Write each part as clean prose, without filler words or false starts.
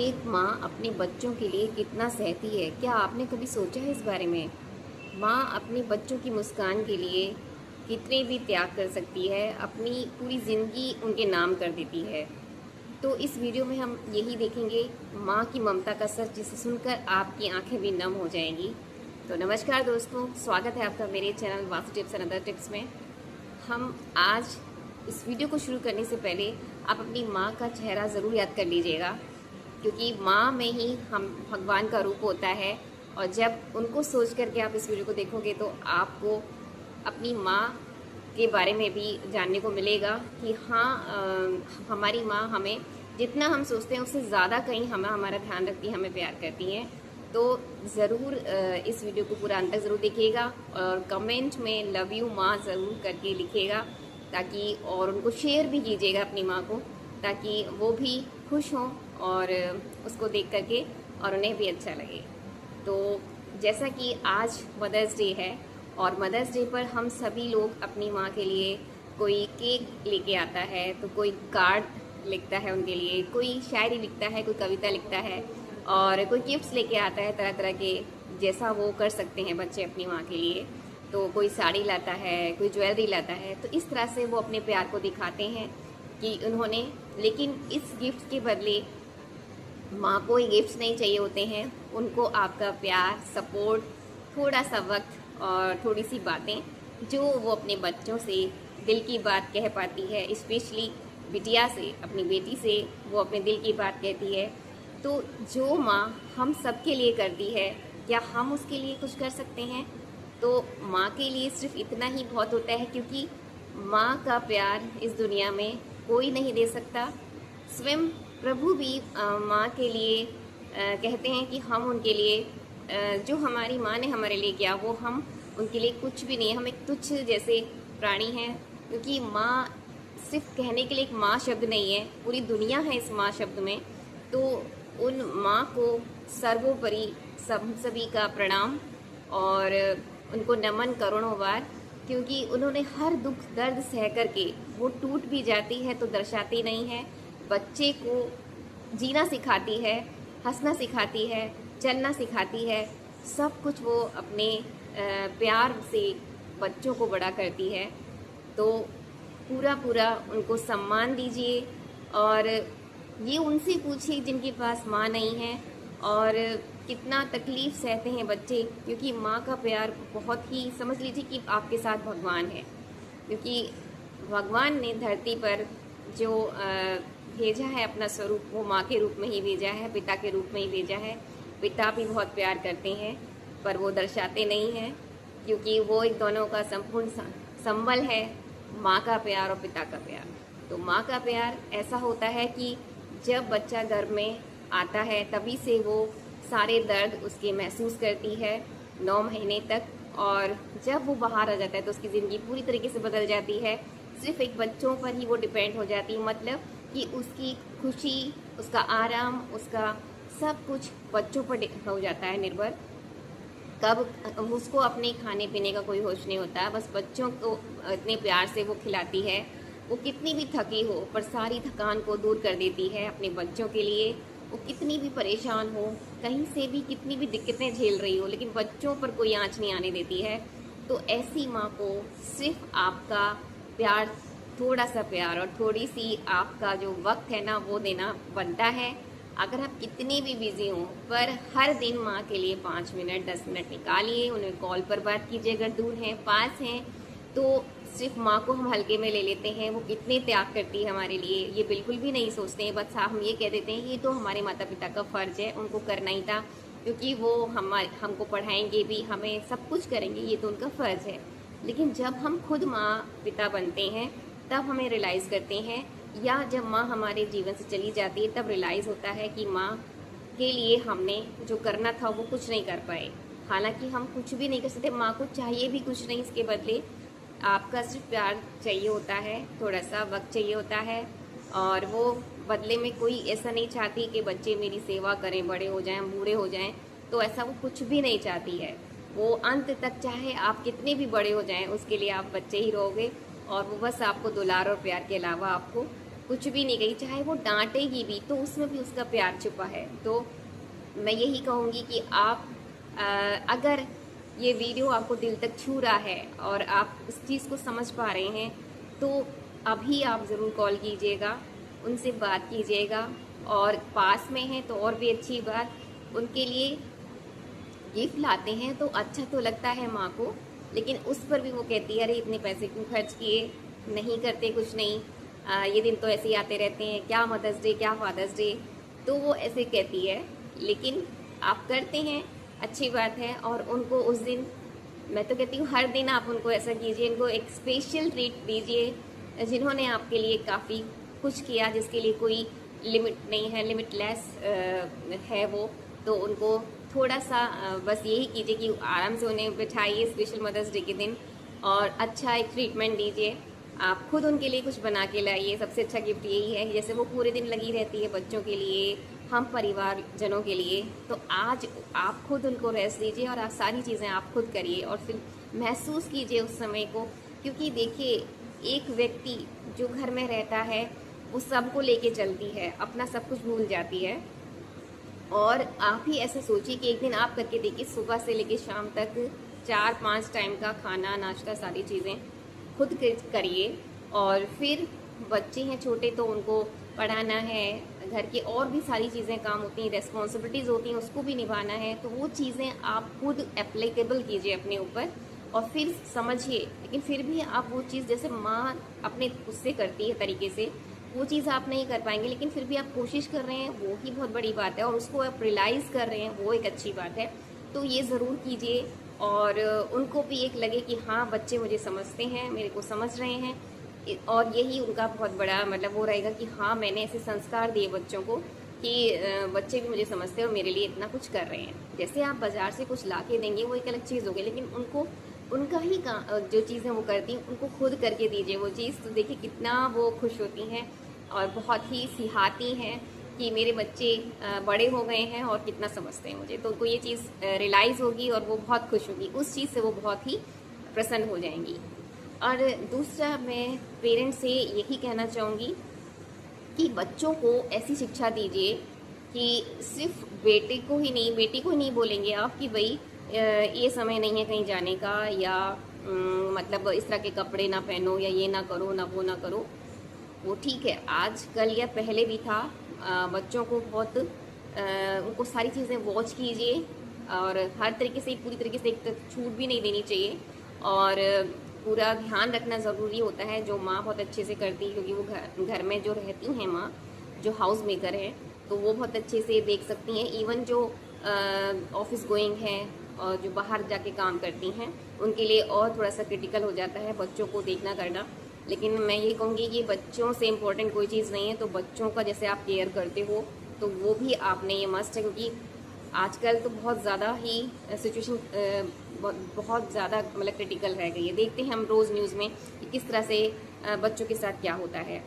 एक माँ अपने बच्चों के लिए कितना सहती है, क्या आपने कभी सोचा है इस बारे में? माँ अपने बच्चों की मुस्कान के लिए कितने भी त्याग कर सकती है, अपनी पूरी ज़िंदगी उनके नाम कर देती है। तो इस वीडियो में हम यही देखेंगे, माँ की ममता का सच जिसे सुनकर आपकी आंखें भी नम हो जाएंगी। तो नमस्कार दोस्तों, स्वागत है आपका मेरे channel vastu tips and other tips में। हम आज इस वीडियो को शुरू करने से पहले आप अपनी माँ का चेहरा ज़रूर याद कर लीजिएगा, क्योंकि माँ में ही हम भगवान का रूप होता है। और जब उनको सोच करके आप इस वीडियो को देखोगे तो आपको अपनी माँ के बारे में भी जानने को मिलेगा कि हाँ, हमारी माँ हमें जितना हम सोचते हैं उससे ज़्यादा कहीं हमें हमारा ध्यान रखती है, हमें प्यार करती हैं। तो ज़रूर इस वीडियो को पूरा अंत तक ज़रूर देखिएगा और कमेंट में लव यू माँ ज़रूर करके लिखिएगा, ताकि और उनको शेयर भी कीजिएगा अपनी माँ को, ताकि वो भी खुश हों और उसको देख करके और उन्हें भी अच्छा लगे। तो जैसा कि आज मदर्स डे है और मदर्स डे पर हम सभी लोग अपनी माँ के लिए कोई केक लेके आता है, तो कोई कार्ड लिखता है उनके लिए, कोई शायरी लिखता है, कोई कविता लिखता है और कोई गिफ्ट्स लेके आता है तरह तरह के, जैसा वो कर सकते हैं बच्चे अपनी माँ के लिए। तो कोई साड़ी लाता है, कोई ज्वेलरी लाता है, तो इस तरह से वो अपने प्यार को दिखाते हैं कि उन्होंने, लेकिन इस गिफ्ट के बदले माँ को ही गिफ्ट्स नहीं चाहिए होते हैं, उनको आपका प्यार, सपोर्ट, थोड़ा सा वक्त और थोड़ी सी बातें जो वो अपने बच्चों से दिल की बात कह पाती है, स्पेशली बिटिया से, अपनी बेटी से वो अपने दिल की बात कहती है। तो जो माँ हम सबके लिए करती है, क्या हम उसके लिए कुछ कर सकते हैं? तो माँ के लिए सिर्फ इतना ही बहुत होता है, क्योंकि माँ का प्यार इस दुनिया में कोई नहीं दे सकता। स्वयं प्रभु भी माँ के लिए कहते हैं कि हम उनके लिए, जो हमारी माँ ने हमारे लिए किया वो हम उनके लिए कुछ भी नहीं है, हम एक तुच्छ जैसे प्राणी हैं। क्योंकि माँ सिर्फ कहने के लिए एक माँ शब्द नहीं है, पूरी दुनिया है इस माँ शब्द में। तो उन माँ को सर्वोपरि सब सभी का प्रणाम और उनको नमन करोड़ों बार, क्योंकि उन्होंने हर दुख दर्द सह करके, वो टूट भी जाती है तो दर्शाती नहीं है, बच्चे को जीना सिखाती है, हंसना सिखाती है, चलना सिखाती है, सब कुछ वो अपने प्यार से बच्चों को बड़ा करती है। तो पूरा पूरा उनको सम्मान दीजिए और ये उनसे पूछिए जिनके पास माँ नहीं है और कितना तकलीफ़ सहते हैं बच्चे, क्योंकि माँ का प्यार बहुत ही, समझ लीजिए कि आपके साथ भगवान है। क्योंकि भगवान ने धरती पर जो भेजा है अपना स्वरूप, वो माँ के रूप में ही भेजा है, पिता के रूप में ही भेजा है। पिता भी बहुत प्यार करते हैं पर वो दर्शाते नहीं हैं, क्योंकि वो एक दोनों का संपूर्ण संबल है, माँ का प्यार और पिता का प्यार। तो माँ का प्यार ऐसा होता है कि जब बच्चा गर्भ में आता है तभी से वो सारे दर्द उसके महसूस करती है 9 महीने तक, और जब वो बाहर आ जाता है तो उसकी ज़िंदगी पूरी तरीके से बदल जाती है। सिर्फ एक बच्चों पर ही वो डिपेंड हो जाती है, मतलब कि उसकी खुशी, उसका आराम, उसका सब कुछ बच्चों पर हो जाता है निर्भर। कब उसको अपने खाने पीने का कोई होश नहीं होता, बस बच्चों को इतने प्यार से वो खिलाती है। वो कितनी भी थकी हो पर सारी थकान को दूर कर देती है अपने बच्चों के लिए। वो कितनी भी परेशान हो, कहीं से भी कितनी भी दिक्कतें झेल रही हो, लेकिन बच्चों पर कोई आँच नहीं आने देती है। तो ऐसी माँ को सिर्फ आपका प्यार, थोड़ा सा प्यार और थोड़ी सी आपका जो वक्त है ना, वो देना बनता है। अगर आप कितने भी बिजी हों, पर हर दिन माँ के लिए 5 मिनट 10 मिनट निकालिए, उन्हें कॉल पर बात कीजिए। अगर दूर हैं, पास हैं, तो सिर्फ माँ को हम हल्के में ले लेते हैं, वो कितने त्याग करती है हमारे लिए ये बिल्कुल भी नहीं सोचते हैं। बस हम ये कह देते हैं ये तो हमारे माता पिता का फ़र्ज़ है, उनको करना ही था, क्योंकि वो हमको पढ़ाएंगे भी, हमें सब कुछ करेंगे, ये तो उनका फ़र्ज़ है। लेकिन जब हम खुद माँ पिता बनते हैं तब हमें रियलाइज़ करते हैं, या जब माँ हमारे जीवन से चली जाती है तब रियलाइज़ होता है कि माँ के लिए हमने जो करना था वो कुछ नहीं कर पाए। हालांकि हम कुछ भी नहीं कर सकते, माँ को चाहिए भी कुछ नहीं इसके बदले, आपका सिर्फ प्यार चाहिए होता है, थोड़ा सा वक्त चाहिए होता है। और वो बदले में कोई ऐसा नहीं चाहती कि बच्चे मेरी सेवा करें, बड़े हो जाएं, बूढ़े हो जाएं, तो ऐसा वो कुछ भी नहीं चाहती है। वो अंत तक, चाहे आप कितने भी बड़े हो जाएं, उसके लिए आप बच्चे ही रहोगे और वो बस आपको दुलार और प्यार के अलावा आपको कुछ भी नहीं कही, चाहे वो डांटेगी भी तो उसमें भी उसका प्यार छुपा है। तो मैं यही कहूँगी कि आप अगर ये वीडियो आपको दिल तक छू रहा है और आप इस चीज़ को समझ पा रहे हैं तो अभी आप ज़रूर कॉल कीजिएगा, उनसे बात कीजिएगा। और पास में हैं तो और भी अच्छी बात, उनके लिए गिफ्ट लाते हैं तो अच्छा तो लगता है माँ को, लेकिन उस पर भी वो कहती है अरे इतने पैसे क्यों खर्च किए, नहीं करते कुछ नहीं, ये दिन तो ऐसे ही आते रहते हैं, क्या मदर्स डे क्या फादर्स डे, तो वो ऐसे कहती है। लेकिन आप करते हैं, अच्छी बात है। और उनको उस दिन, मैं तो कहती हूँ हर दिन आप उनको ऐसा कीजिए, इनको एक स्पेशल ट्रीट दीजिए जिन्होंने आपके लिए काफ़ी कुछ किया, जिसके लिए कोई लिमिट नहीं है, लिमिटलेस है वो। तो उनको थोड़ा सा बस यही कीजिए कि आराम से उन्हें बिठाइए स्पेशल मदर्स डे के दिन और अच्छा एक ट्रीटमेंट दीजिए। आप खुद उनके लिए कुछ बना के लाइए, सबसे अच्छा गिफ्ट यही है। जैसे वो पूरे दिन लगी रहती है बच्चों के लिए, हम परिवारजनों के लिए, तो आज आप खुद उनको रेस्ट दीजिए और सारी चीज़ें आप खुद करिए और फिर महसूस कीजिए उस समय को। क्योंकि देखिए, एक व्यक्ति जो घर में रहता है वो सबको लेके चलती है, अपना सब कुछ भूल जाती है। और आप ही ऐसे सोचिए कि एक दिन आप करके देखिए, सुबह से लेके शाम तक 4-5 टाइम का खाना नाश्ता सारी चीज़ें खुद करिए। और फिर बच्चे हैं छोटे तो उनको पढ़ाना है, घर की और भी सारी चीज़ें काम होती हैं, रेस्पॉन्सिबिलिटीज़ होती हैं, उसको भी निभाना है। तो वो चीज़ें आप खुद एप्लीकेबल कीजिए अपने ऊपर और फिर समझिए। लेकिन फिर भी आप वो चीज़ जैसे माँ अपने उससे करती है तरीके से, वो चीज़ आप नहीं कर पाएंगे, लेकिन फिर भी आप कोशिश कर रहे हैं, वो ही बहुत बड़ी बात है। और उसको आप रियलाइज़ कर रहे हैं, वो एक अच्छी बात है। तो ये ज़रूर कीजिए और उनको भी एक लगे कि हाँ, बच्चे मुझे समझते हैं, मेरे को समझ रहे हैं। और यही उनका बहुत बड़ा मतलब वो रहेगा कि हाँ, मैंने ऐसे संस्कार दिए बच्चों को कि बच्चे भी मुझे समझते हैं और मेरे लिए इतना कुछ कर रहे हैं। जैसे आप बाज़ार से कुछ ला के देंगे वो एक अलग चीज़ होगी, लेकिन उनको उनका ही जो चीज़ें वो करती हैं उनको खुद करके दीजिए वो चीज़, तो देखिए कितना वो खुश होती हैं और बहुत ही सिहाती हैं कि मेरे बच्चे बड़े हो गए हैं और कितना समझते हैं मुझे। तो उनको ये चीज़ रियलाइज़ होगी और वो बहुत खुश होगी, उस चीज़ से वो बहुत ही प्रसन्न हो जाएंगी। और दूसरा, मैं पेरेंट्स से यही कहना चाहूँगी कि बच्चों को ऐसी शिक्षा दीजिए कि सिर्फ बेटे को ही नहीं, बेटी को ही नहीं बोलेंगे आप कि भाई ये समय नहीं है कहीं जाने का, या मतलब इस तरह के कपड़े ना पहनो, या ये ना करो, ना वो ना करो। वो ठीक है, आज कल या पहले भी था। बच्चों को बहुत उनको सारी चीज़ें वॉच कीजिए और हर तरीके से, पूरी तरीके से एक छूट भी नहीं देनी चाहिए और पूरा ध्यान रखना ज़रूरी होता है, जो माँ बहुत अच्छे से करती है। क्योंकि वो घर में जो रहती हैं माँ, जो हाउस मेकर हैं, तो वो बहुत अच्छे से देख सकती हैं। इवन जो ऑफिस गोइंग हैं और जो बाहर जाके काम करती हैं, उनके लिए और थोड़ा सा क्रिटिकल हो जाता है बच्चों को देखना करना। लेकिन मैं ये कहूँगी कि बच्चों से इम्पोर्टेंट कोई चीज़ नहीं है। तो बच्चों का जैसे आप केयर करते हो तो वो भी आपने ये मस्ट है, क्योंकि आजकल तो बहुत ज़्यादा ही सिचुएशन बहुत ज़्यादा मतलब क्रिटिकल रह गई है। देखते हैं हम रोज़ न्यूज़ में कि किस तरह से बच्चों के साथ क्या होता है।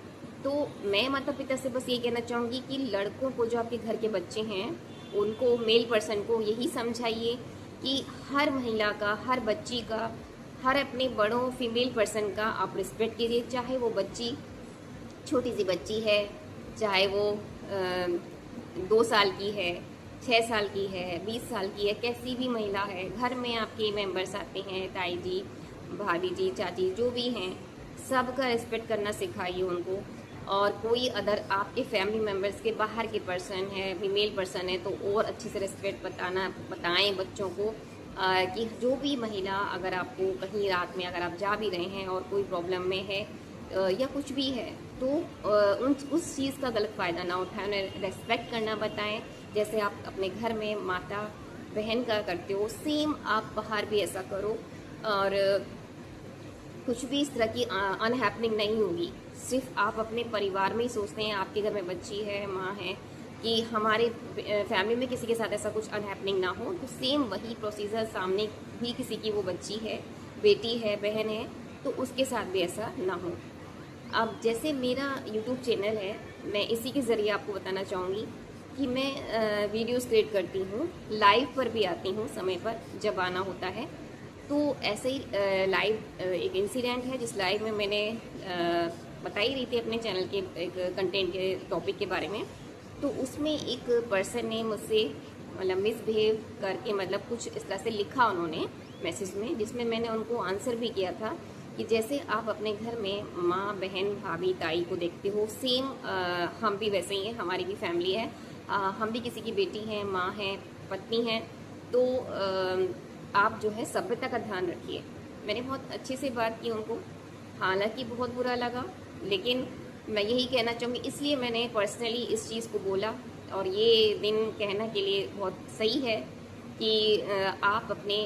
तो मैं माता पिता से बस ये कहना चाहूँगी कि लड़कों को, जो आपके घर के बच्चे हैं, उनको, मेल पर्सन को यही समझाइए कि हर महिला का, हर बच्ची का, हर अपने बड़ों फीमेल पर्सन का आप रिस्पेक्ट कीजिए। चाहे वो बच्ची छोटी सी बच्ची है, चाहे वो 2 साल की है, 6 साल की है, 20 साल की है, कैसी भी महिला है। घर में आपके मेंबर्स आते हैं, ताई जी, भाभी जी, चाची, जो भी हैं, सबका रिस्पेक्ट करना सिखाइए उनको। और कोई अदर आपके फैमिली मेम्बर्स के बाहर के पर्सन है, फीमेल पर्सन है, तो और अच्छे से रिस्पेक्ट बताएं बच्चों को कि जो भी महिला, अगर आपको कहीं रात में अगर आप जा भी रहे हैं और कोई प्रॉब्लम में है या कुछ भी है, तो उस चीज़ का गलत फ़ायदा ना उठाएं, उन्हें रेस्पेक्ट करना बताएं। जैसे आप अपने घर में माता बहन का करते हो, सेम आप बाहर भी ऐसा करो और कुछ भी इस तरह की अनहैपनिंग नहीं होगी। सिर्फ आप अपने परिवार में ही सोचते हैं, आपके घर में बच्ची है, माँ है, कि हमारे फैमिली में किसी के साथ ऐसा कुछ अनहैपनिंग ना हो, तो सेम वही प्रोसीजर सामने भी किसी की वो बच्ची है, बेटी है, बहन है, तो उसके साथ भी ऐसा ना हो। अब जैसे मेरा यूट्यूब चैनल है, मैं इसी के ज़रिए आपको बताना चाहूँगी कि मैं वीडियोस क्रिएट करती हूँ, लाइव पर भी आती हूँ समय पर जब आना होता है। तो ऐसे ही लाइव एक इंसिडेंट है जिस लाइव में मैंने बता ही रही थी अपने चैनल के एक कंटेंट के टॉपिक के बारे में, तो उसमें एक पर्सन ने मुझसे मतलब मिसबिहेव करके मतलब कुछ इस तरह से लिखा उन्होंने मैसेज में, जिसमें मैंने उनको आंसर भी किया था कि जैसे आप अपने घर में माँ, बहन, भाभी, ताई को देखते हो, सेम हम भी वैसे ही हैं, हमारी भी फैमिली है, हम भी किसी की बेटी हैं, माँ हैं, पत्नी हैं, तो आप जो है सभ्यता का ध्यान रखिए। मैंने बहुत अच्छे से बात की उनको, हालांकि बहुत बुरा लगा, लेकिन मैं यही कहना चाहूँगी, इसलिए मैंने पर्सनली इस चीज़ को बोला। और ये दिन कहना के लिए बहुत सही है कि आप अपने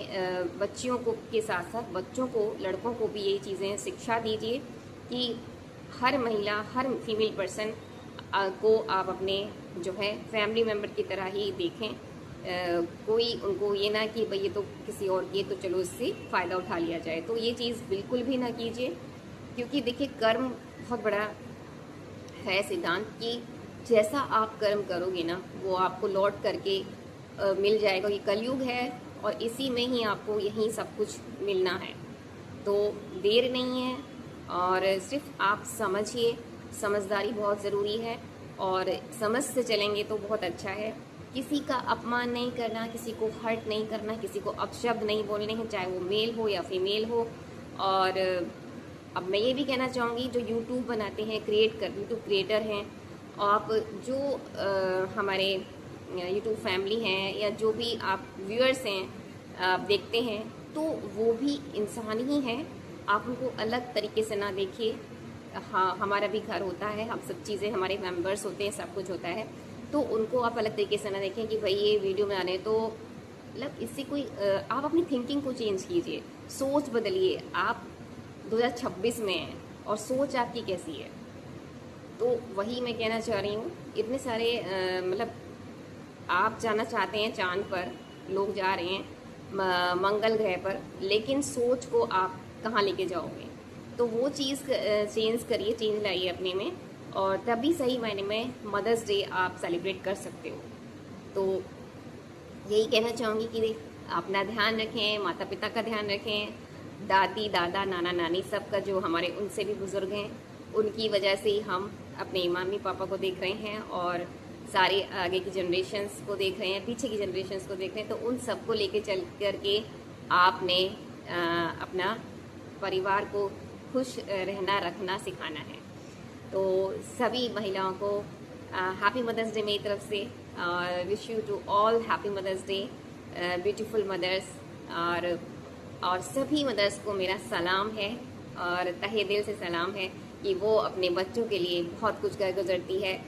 बच्चियों को के साथ साथ बच्चों को, लड़कों को भी ये चीज़ें शिक्षा दीजिए कि हर महिला, हर फीमेल पर्सन को आप अपने जो है फैमिली मेम्बर की तरह ही देखें। कोई उनको ये ना कि भाई ये तो किसी और की, तो चलो इससे फ़ायदा उठा लिया जाए, तो ये चीज़ बिल्कुल भी ना कीजिए। क्योंकि देखिए, कर्म बहुत बड़ा है सिद्धांत कि जैसा आप कर्म करोगे ना, वो आपको लौट करके मिल जाएगा। ये कलयुग है और इसी में ही आपको यही सब कुछ मिलना है, तो देर नहीं है। और सिर्फ आप समझिए, समझदारी बहुत ज़रूरी है और समझ से चलेंगे तो बहुत अच्छा है। किसी का अपमान नहीं करना, किसी को हर्ट नहीं करना, किसी को अपशब्द नहीं बोलने हैं, चाहे वो मेल हो या फीमेल हो। और अब मैं ये भी कहना चाहूँगी, जो यूट्यूब बनाते हैं, यूट्यूब क्रिएटर हैं, आप जो हमारे यूट्यूब फैमिली हैं या जो भी आप व्यूअर्स हैं, आप देखते हैं, तो वो भी इंसान ही हैं। आप उनको अलग तरीके से ना देखिए। हाँ, हमारा भी घर होता है, हम सब चीज़ें, हमारे मेंबर्स होते हैं, सब कुछ होता है, तो उनको आप अलग तरीके से ना देखें कि भाई ये वीडियो बना रहे हैं तो मतलब इससे कोई आप अपनी थिंकिंग को चेंज कीजिए, सोच बदलिए। आप 2026 में हैं और सोच आपकी कैसी है, तो वही मैं कहना चाह रही हूँ। इतने सारे मतलब आप जाना चाहते हैं चांद पर, लोग जा रहे हैं मंगल ग्रह पर, लेकिन सोच को आप कहाँ लेके जाओगे? तो वो चीज़ चेंज करिए, चेंज लाइए अपने में, और तभी सही मायने में मदर्स डे आप सेलिब्रेट कर सकते हो। तो यही कहना चाहूँगी कि अपना ध्यान रखें, माता पिता का ध्यान रखें, दादी, दादा, नाना, नानी, सबका, जो हमारे उनसे भी बुज़ुर्ग हैं, उनकी वजह से ही हम अपने मम्मी पापा को देख रहे हैं और सारे आगे की जनरेशन्स को देख रहे हैं, पीछे की जनरेशन्स को देख रहे हैं। तो उन सबको लेके चल करके आपने अपना परिवार को खुश रहना, रखना सिखाना है। तो सभी महिलाओं को हैप्पी मदर्स डे मेरी तरफ से, wish you to all happy mother's day, beautiful mothers. और सभी मदर्स को मेरा सलाम है और तहे दिल से सलाम है कि वो अपने बच्चों के लिए बहुत कुछ कर गुजरती है।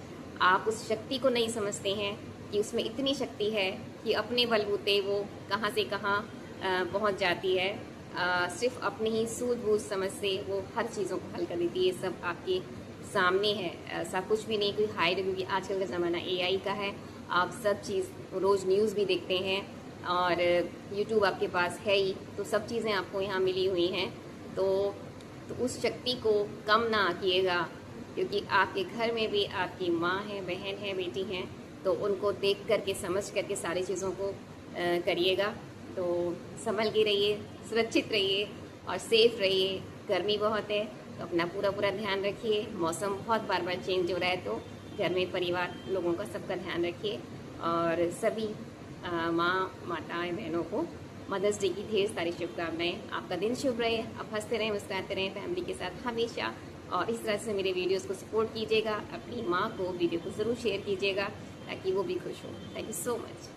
आप उस शक्ति को नहीं समझते हैं कि उसमें इतनी शक्ति है कि अपने बलबूते वो कहाँ से कहाँ पहुँच जाती है। सिर्फ अपनी ही सूझबूझ समझ से वो हर चीज़ों को हल कर देती है। सब आपके सामने है, ऐसा कुछ भी नहीं कोई हाइड, क्योंकि आजकल का ज़माना AI का है। आप सब चीज़ रोज़ न्यूज़ भी देखते हैं और यूट्यूब आपके पास है ही, तो सब चीज़ें आपको यहाँ मिली हुई हैं। तो उस शक्ति को कम ना आकिएगा, क्योंकि आपके घर में भी आपकी माँ है, बहन है, बेटी हैं, तो उनको देख करके, समझ करके सारी चीज़ों को करिएगा। तो संभल के रहिए, सुरक्षित रहिए और सेफ रहिए। गर्मी बहुत है तो अपना पूरा ध्यान रखिए। मौसम बहुत बार चेंज हो रहा है, तो घर में परिवार लोगों का सबका ध्यान रखिए। और सभी माँ, माताएं, बहनों को मदर्स डे की ढेर सारी शुभकामनाएं। आपका दिन शुभ रहे, आप हंसते रहें, मुस्कुराते रहें फैमिली के साथ हमेशा। और इस तरह से मेरे वीडियोस को सपोर्ट कीजिएगा। अपनी माँ को वीडियो को ज़रूर शेयर कीजिएगा ताकि वो भी खुश हो। Thank you so much.